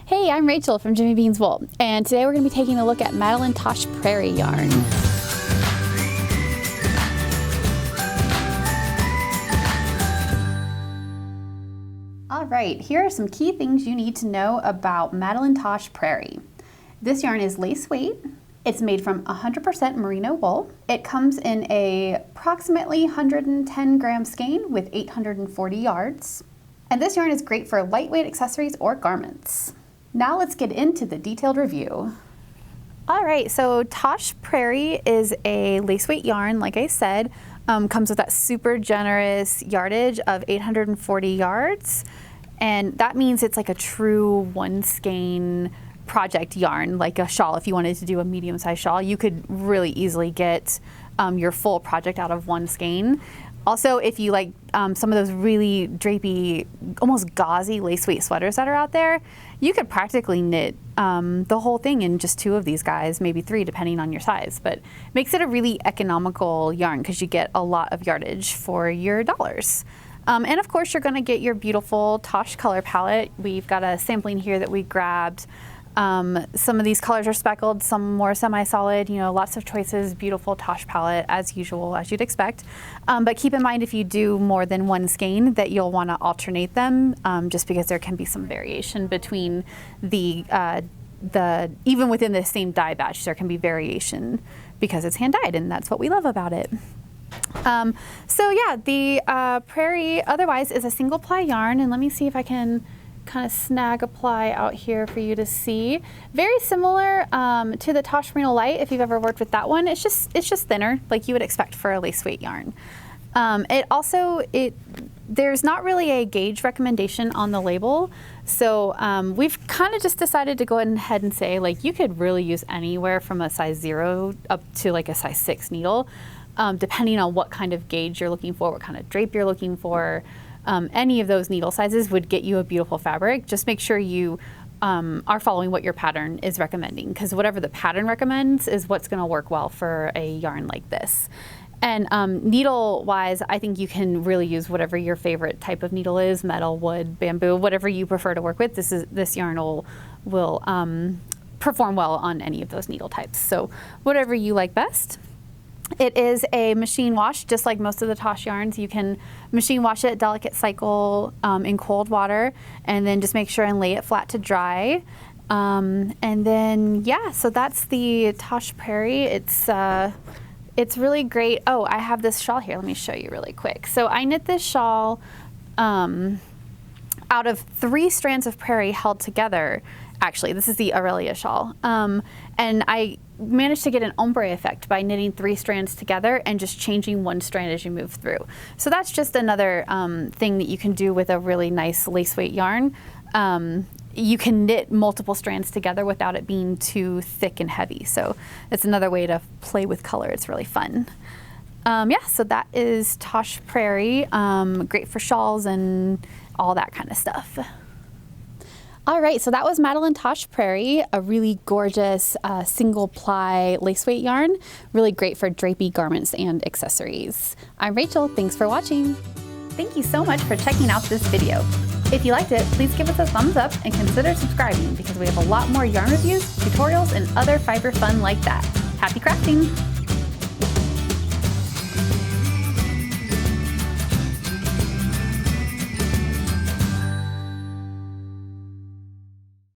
Hey, I'm Rachel from Jimmy Bean's Wool, and today we're going to be taking a look at Madelinetosh Prairie yarn. All right, here are some key things you need to know about Madelinetosh Prairie. This yarn is lace weight. It's made from 100% merino wool. It comes in a approximately 110 gram skein with 840 yards. And this yarn is great for lightweight accessories or garments. Now let's get into the detailed review. All right, so Tosh Prairie is a lace weight yarn, like I said, comes with that super generous yardage of 840 yards. And that means it's like a true one skein project yarn, like a shawl. If you wanted to do a medium-sized shawl, you could really easily get your full project out of one skein. Also, if you like some of those really drapey, almost gauzy lace weight sweaters that are out there, you could practically knit the whole thing in just 2 of these guys, maybe 3 depending on your size. But it makes it a really economical yarn because you get a lot of yardage for your dollars. And of course, you're going to get your beautiful Tosh color palette. We've got a sampling here that we grabbed. Some of these colors are speckled, some more semi-solid, you know, lots of choices, beautiful Tosh palette as usual, as you'd expect. But keep in mind if you do more than one skein that you'll want to alternate them, just because there can be some variation between even within the same dye batch, there can be variation because it's hand dyed, and that's what we love about it. So yeah, the Prairie otherwise is a single ply yarn, and let me see if I can kind of snag a ply out here for you to see. Very similar to the Tosh Merino Light, if you've ever worked with that one. It's just thinner, like you would expect for a lace weight yarn. There's not really a gauge recommendation on the label, so we've kind of just decided to go ahead and say, like, you could really use anywhere from a size 0 up to like a size 6 needle, depending on what kind of gauge you're looking for, what kind of drape you're looking for. Any of those needle sizes would get you a beautiful fabric. Just make sure you are following what your pattern is recommending, because whatever the pattern recommends is what's going to work well for a yarn like this. And needle wise, I think you can really use whatever your favorite type of needle is: metal, wood, bamboo, whatever you prefer to work with. This yarn will perform well on any of those needle types. So whatever you like best. It is a machine wash, just like most of the Tosh yarns. You can machine wash it, delicate cycle in cold water, and then just make sure and lay it flat to dry. And then, yeah, so that's the Tosh Prairie. It's really great. Oh, I have this shawl here. Let me show you really quick. So I knit this shawl out of 3 strands of Prairie held together. Actually, this is the Aurelia shawl. And I managed to get an ombre effect by knitting 3 strands together and just changing one strand as you move through. So that's just another thing that you can do with a really nice lace weight yarn. You can knit multiple strands together without it being too thick and heavy. So it's another way to play with color. It's really fun. Yeah, so that is Tosh Prairie. Great for shawls and all that kind of stuff. All right, so that was Madelinetosh Prairie, a really gorgeous single ply lace weight yarn, really great for drapey garments and accessories. I'm Rachel, thanks for watching. Thank you so much for checking out this video. If you liked it, please give us a thumbs up and consider subscribing, because we have a lot more yarn reviews, tutorials, and other fiber fun like that. Happy crafting!